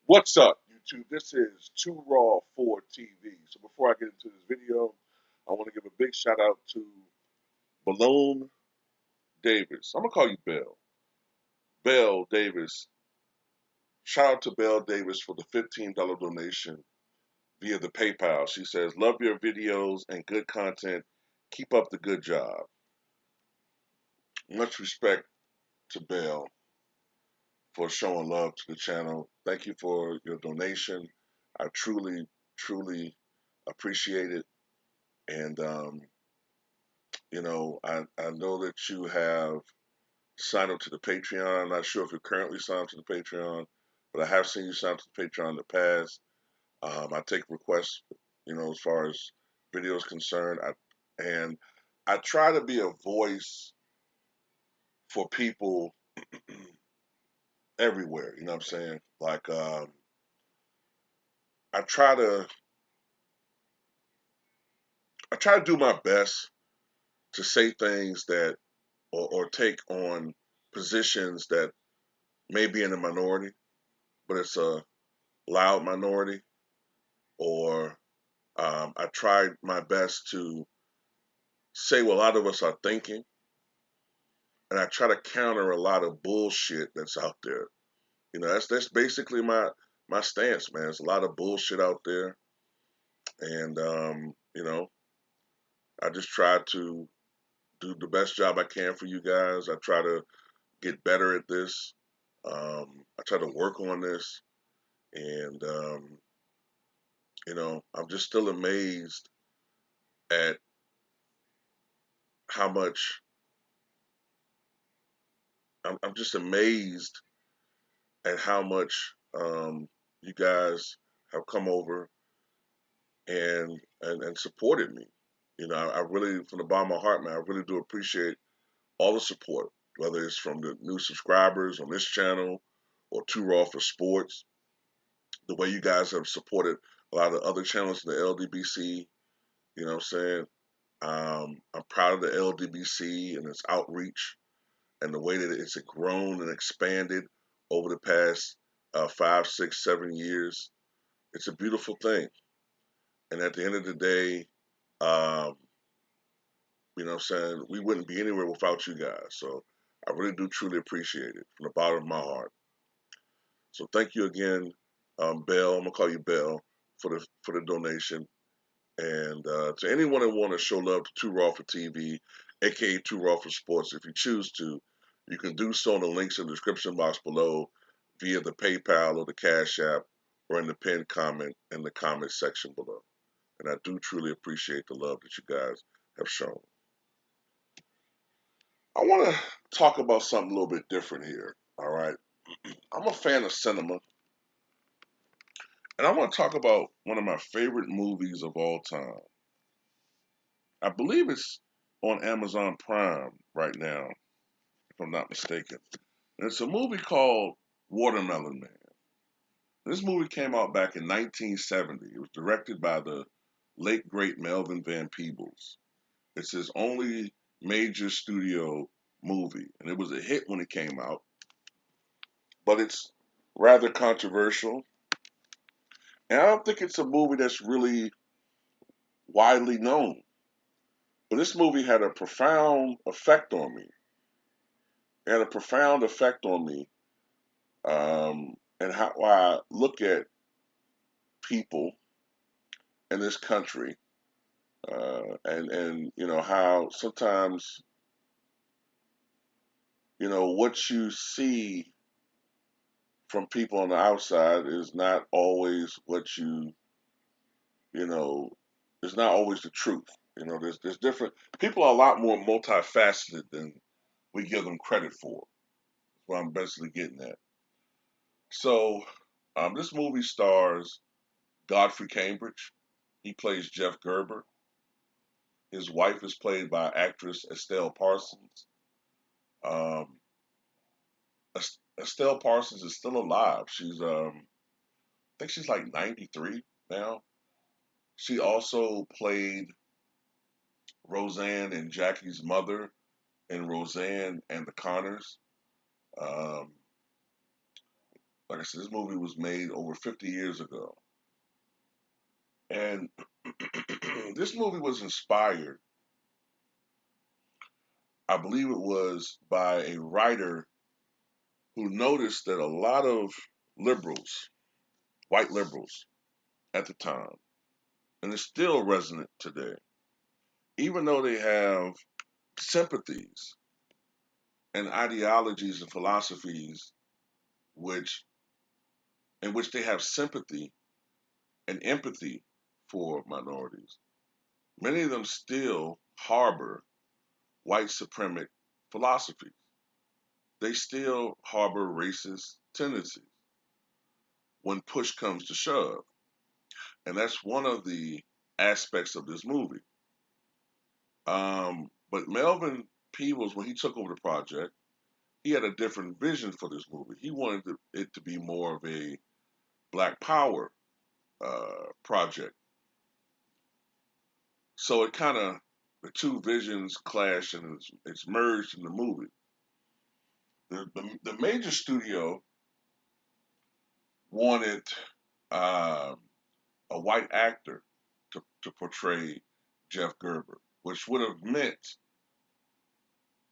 What's up, YouTube? This is Too Raw for TV. So before I get into this video, I want to give a big shout out to Balloon Davis. I'm gonna call you Bell. Bell Davis. Shout out to Bell Davis for the $15 donation via the PayPal. She says, "Love your videos and good content. Keep up the good job." Much respect to Bell for showing love to the channel. Thank you for your donation. I truly appreciate it. And I know that you have signed up to the Patreon. I'm not sure if you're currently signed up to the Patreon, but I have seen you sign up to the Patreon in the past. I take requests, as far as videos concerned. And I try to be a voice for people everywhere. You know what I'm saying? Like I try to I try to do my best to say things that or take on positions that may be in the minority, but it's a loud minority, or I tried my best to say what a lot of us are thinking, and I try to counter a lot of bullshit that's out there. That's basically my stance, man. There's a lot of bullshit out there, and I just try to do the best job I can for you guys. I try to get better at this. I try to work on this, and I'm just still amazed at how much I'm just amazed at how much you guys have come over and supported me. I really, from the bottom of my heart, man, I really do appreciate all the support, whether it's from the new subscribers on this channel or Too Raw for Sports. The way you guys have supported a lot of the other channels in the LDBC, you know what I'm saying? I'm proud of the LDBC and its outreach and the way that it's grown and expanded over the past 5, 6, 7 years. It's a beautiful thing. And at the end of the day, um, you know what I'm saying, we wouldn't be anywhere without you guys. So I really do truly appreciate it from the bottom of my heart. So thank you again, Bell. I'm gonna call you Bell for the donation. And to anyone that want to show love to Too Raw for TV, aka Too Raw for Sports, if you choose to, you can do so in the links in the description box below via the PayPal or the Cash App or in the pinned comment in the comment section below. And I do truly appreciate the love that you guys have shown. I want to talk about something a little bit different here. All right. I'm a fan of cinema, and I want to talk about one of my favorite movies of all time. I believe it's on Amazon Prime right now, if I'm not mistaken. And it's a movie called Watermelon Man. This movie came out back in 1970. It was directed by the late great Melvin Van Peebles. It's his only major studio movie, and it was a hit when it came out, but it's rather controversial. And I don't think it's a movie that's really widely known. But this movie had a profound effect on me. It had a profound effect on me, and how I look at people in this country, and how sometimes what you see from people on the outside is not always what you know is not always the truth. There's different people are a lot more multifaceted than we give them credit for. What I'm basically getting at. So, this movie stars Godfrey Cambridge. He plays Jeff Gerber. His wife is played by actress Estelle Parsons. Um, Estelle Parsons is still alive. I think she's like 93 now. She also played Roseanne and Jackie's mother in Roseanne and the Connors. Um, Like I said, this movie was made over 50 years ago. And this movie was inspired, I believe it was, by a writer who noticed that a lot of liberals, white liberals at the time, and it's still resonant today, even though they have sympathies and ideologies and philosophies which in which they have sympathy and empathy for minorities, many of them still harbor white suprematic philosophies. They still harbor racist tendencies when push comes to shove. And that's one of the aspects of this movie. But Melvin Peebles, when he took over the project, he had a different vision for this movie. He wanted it to be more of a Black Power project. So it kind of, the two visions clash and it's merged in the movie. The major studio wanted um, a white actor to portray Jeff Gerber, which would have meant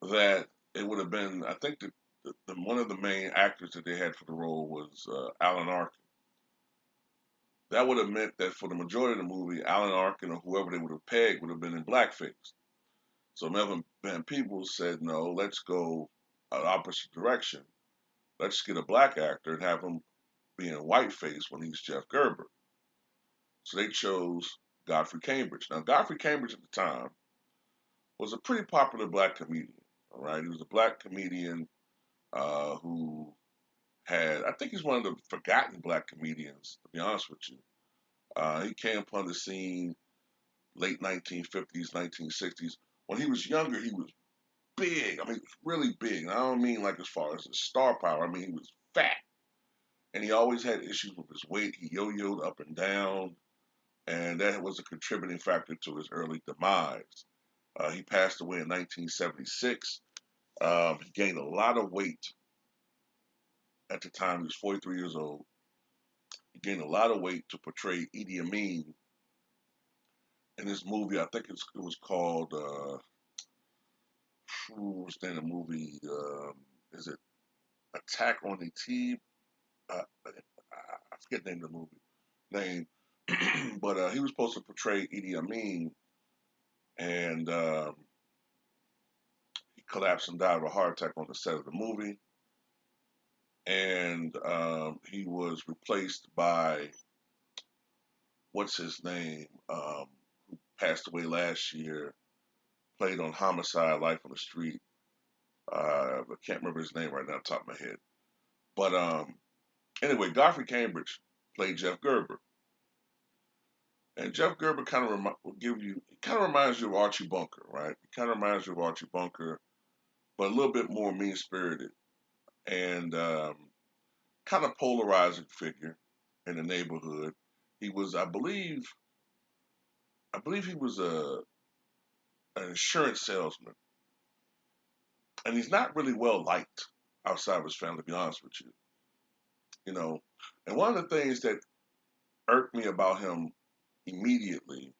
that it would have been, I think, one of the main actors that they had for the role was Alan Arkin. That would have meant that for the majority of the movie, Alan Arkin or whoever they would have pegged would have been in blackface. So Melvin Van Peebles said, no, let's go an opposite direction. Let's get a black actor and have him be in whiteface when he's Jeff Gerber. So they chose Godfrey Cambridge. Now, Godfrey Cambridge at the time was a pretty popular black comedian. All right, he was a black comedian who had, I think he's one of the forgotten black comedians, to be honest with you. He came upon the scene late 1950s, 1960s. When he was younger, he was big. I mean, really big. And I don't mean like as far as his star power. I mean, he was fat. And he always had issues with his weight. He yo-yoed up and down. And that was a contributing factor to his early demise. He passed away in 1976. He gained a lot of weight at the time. He was 43 years old. He gained a lot of weight to portray Idi Amin in this movie. I think it was called, what's the name of the movie? Is it Attack on the T? I forget the name of the movie name, but he was supposed to portray Idi Amin, and he collapsed and died of a heart attack on the set of the movie. And he was replaced by what's his name, who passed away last year, played on Homicide: Life on the Street. I can't remember his name right now, off the top of my head. But anyway, Godfrey Cambridge played Jeff Gerber, and Jeff Gerber kind of kind of reminds you of Archie Bunker, right? He kind of reminds you of Archie Bunker, but a little bit more mean spirited and kind of polarizing figure in the neighborhood. He was, I believe he was an insurance salesman, and he's not really well liked outside of his family. To be honest with you, you know. And one of the things that irked me about him immediately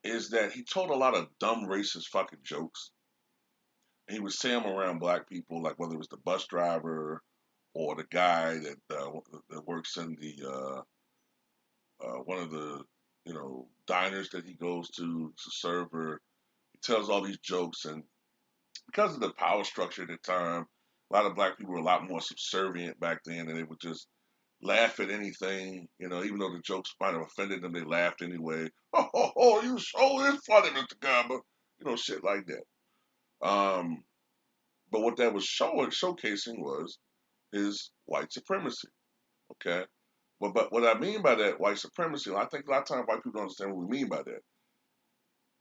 is that he told a lot of dumb racist fucking jokes. And he would say them around black people, like whether it was the bus driver or the guy that works in the one of the diners that he goes to, as a server. He tells all these jokes, and because of the power structure at the time, a lot of black people were a lot more subservient back then, and they would just laugh at anything, even though the jokes might have offended them, they laughed anyway. Oh, you so is funny, Mr. Gamba. Shit like that. But what that was showcasing was his white supremacy. Okay. But what I mean by that white supremacy, I think a lot of times white people don't understand what we mean by that.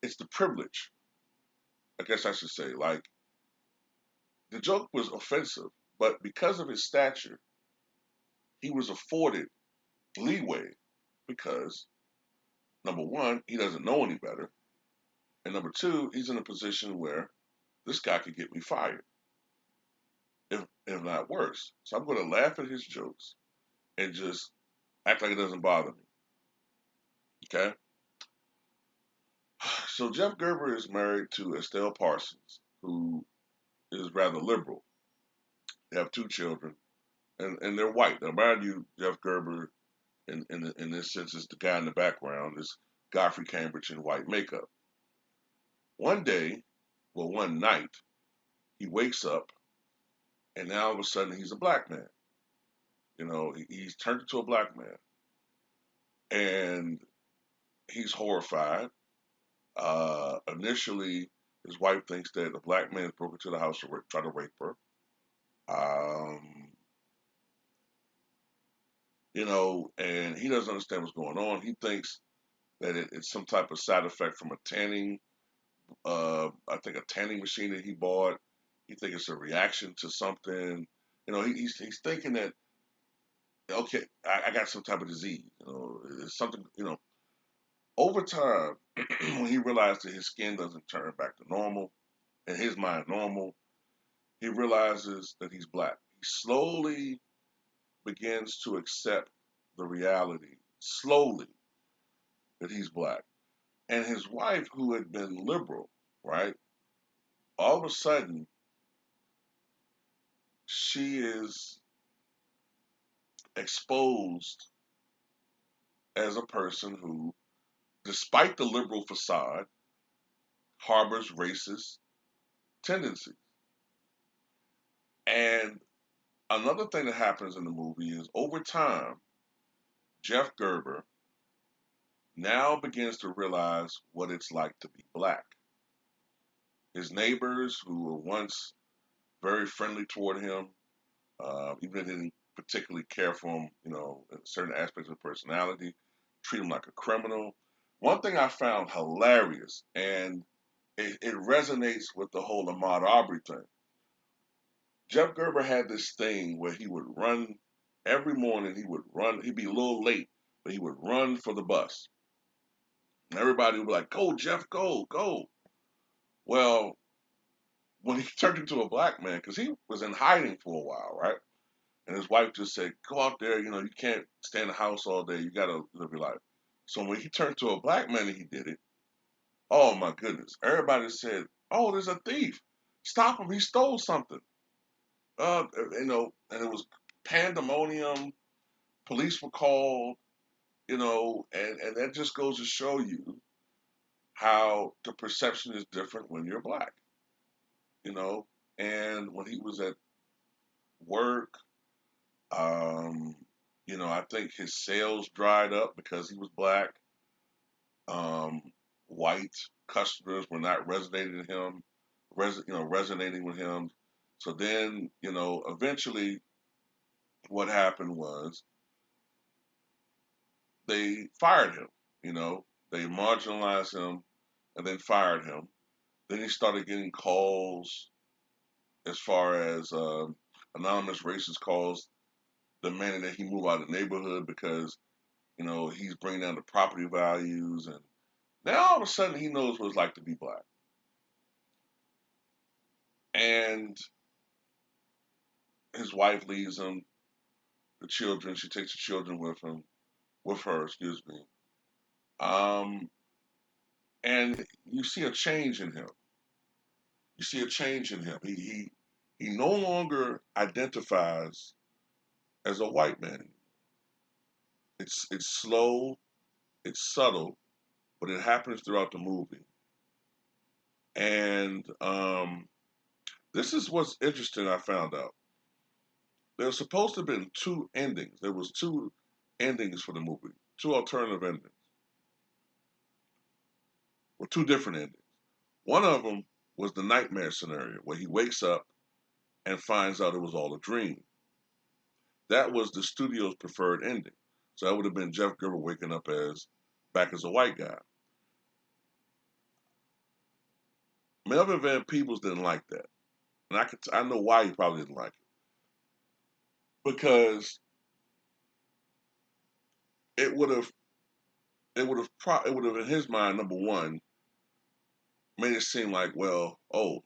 It's the privilege. I guess I should say. Like, the joke was offensive, but because of his stature, he was afforded leeway because, number one, he doesn't know any better. And number two, he's in a position where this guy could get me fired. if not worse. So I'm going to laugh at his jokes and just act like it doesn't bother me. Okay. So Jeff Gerber is married to Estelle Parsons, who is rather liberal. They have two children, and they're white. Now, mind you, Jeff Gerber, in this sense, is the guy in the background, is Godfrey Cambridge in white makeup. One day, well, one night, he wakes up, and now all of a sudden he's a black man. He's turned into a black man, and he's horrified. Initially, his wife thinks that a black man broke into the house to try to rape her. Um, and he doesn't understand what's going on. He thinks that it's some type of side effect from a tanning, I think a tanning machine that he bought. He thinks it's a reaction to something. He's thinking that, okay, I got some type of disease. It's something. Over time, when he realized that his skin doesn't turn back to normal, in his mind normal, he realizes that he's black. He slowly begins to accept the reality, slowly, that he's black. And his wife, who had been liberal, right, all of a sudden, she is exposed as a person who, despite the liberal facade, harbors racist tendencies. And another thing that happens in the movie is over time, Jeff Gerber now begins to realize what it's like to be black. His neighbors, who were once very friendly toward him, even if they didn't particularly care for him, in certain aspects of his personality, treat him like a criminal. One thing I found hilarious, and it resonates with the whole Ahmaud Arbery thing. Jeff Gerber had this thing where he would run every morning. He would run. He'd be a little late, but he would run for the bus. And everybody would be like, "Go, Jeff, go, go." Well, when he turned into a black man, because he was in hiding for a while, right? And his wife just said, "Go out there. You can't stay in the house all day. You got to live your life." So when he turned to a black man and he did it, oh my goodness! Everybody said, "Oh, there's a thief! Stop him! He stole something." And it was pandemonium. Police were called. And that just goes to show you how the perception is different when you're black. You know, and when he was at work, um, I think his sales dried up because he was black. Um, White customers were not resonating with him. So then, eventually, what happened was they fired him. They marginalized him and then fired him. Then he started getting calls as far as anonymous racist calls demanding that he move out of the neighborhood because he's bringing down the property values, and now all of a sudden he knows what it's like to be black. And his wife leaves him, the children. She takes the children with her, excuse me. Um, and you see a change in him. You see a change in him. He no longer identifies as a white man. It's slow, it's subtle, but it happens throughout the movie. And this is what's interesting. I found out there was supposed to have been two endings. There was two endings for the movie, two alternative endings, or two different endings. One of them was the nightmare scenario where he wakes up and finds out it was all a dream. That was the studio's preferred ending. So that would have been Jeff Gerber waking up back as a white guy. Melvin Van Peebles didn't like that, and I know why he probably didn't like it, because it would have in his mind, number one, made it seem like, well, oh,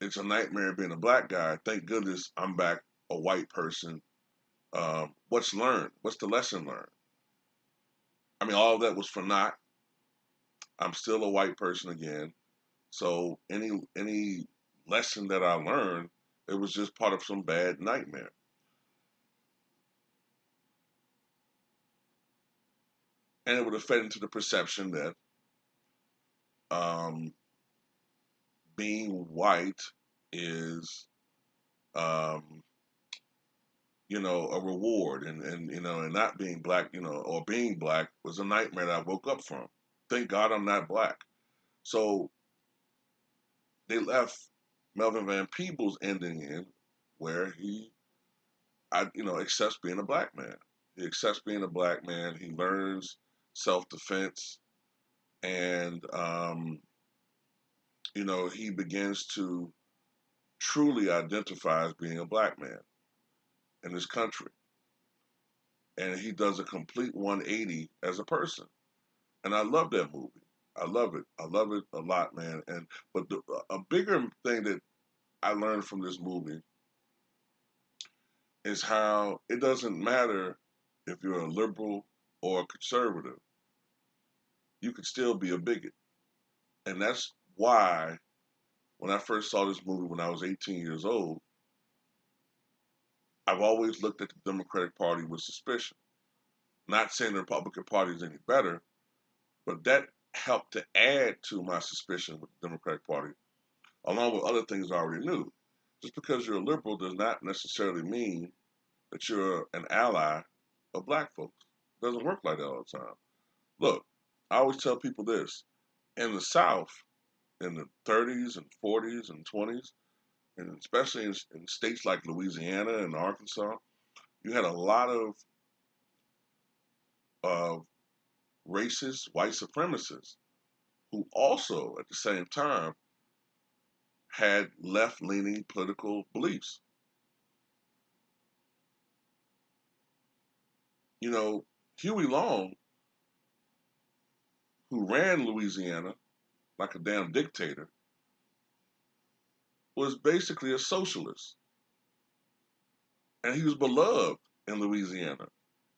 it's a nightmare being a black guy. Thank goodness I'm back a white person. What's learned? What's the lesson learned? I mean, all of that was for naught. I'm still a white person again. So any lesson that I learned, it was just part of some bad nightmare. And it would have fed into the perception that um, being white is, um, a reward, and not being black, or being black was a nightmare that I woke up from. Thank God I'm not black. So they left Melvin Van Peebles ending in where accepts being a black man. He accepts being a black man. He learns self-defense, and he begins to truly identify as being a black man in this country, and he does a complete 180 as a person. And I love that movie. I love it. I love it a lot, man. But a bigger thing that I learned from this movie is how it doesn't matter if you're a liberal or a conservative, you could still be a bigot. And that's why when I first saw this movie when I was 18 years old, I've always looked at the Democratic Party with suspicion. Not saying the Republican Party is any better, but that helped to add to my suspicion with the Democratic Party, along with other things I already knew. Just because you're a liberal does not necessarily mean that you're an ally of black folks. It doesn't work like that all the time. Look, I always tell people this. In the South, in the 30s and 40s and 20s, and especially in states like Louisiana and Arkansas, you had a lot of racist white supremacists who also, at the same time, had left-leaning political beliefs. You know, Huey Long, who ran Louisiana like a damn dictator, was basically a socialist. And he was beloved in Louisiana.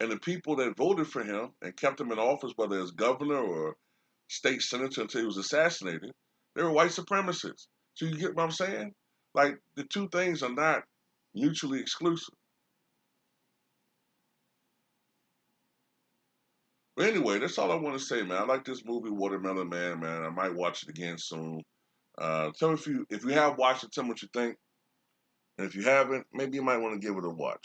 And the people that voted for him and kept him in office, whether as governor or state senator until he was assassinated, they were white supremacists. So you get what I'm saying? Like, the two things are not mutually exclusive. But anyway, that's all I want to say, man. I like this movie, Watermelon Man, man. I might watch it again soon. Tell me if you have watched it, tell me what you think. And if you haven't, maybe you might want to give it a watch.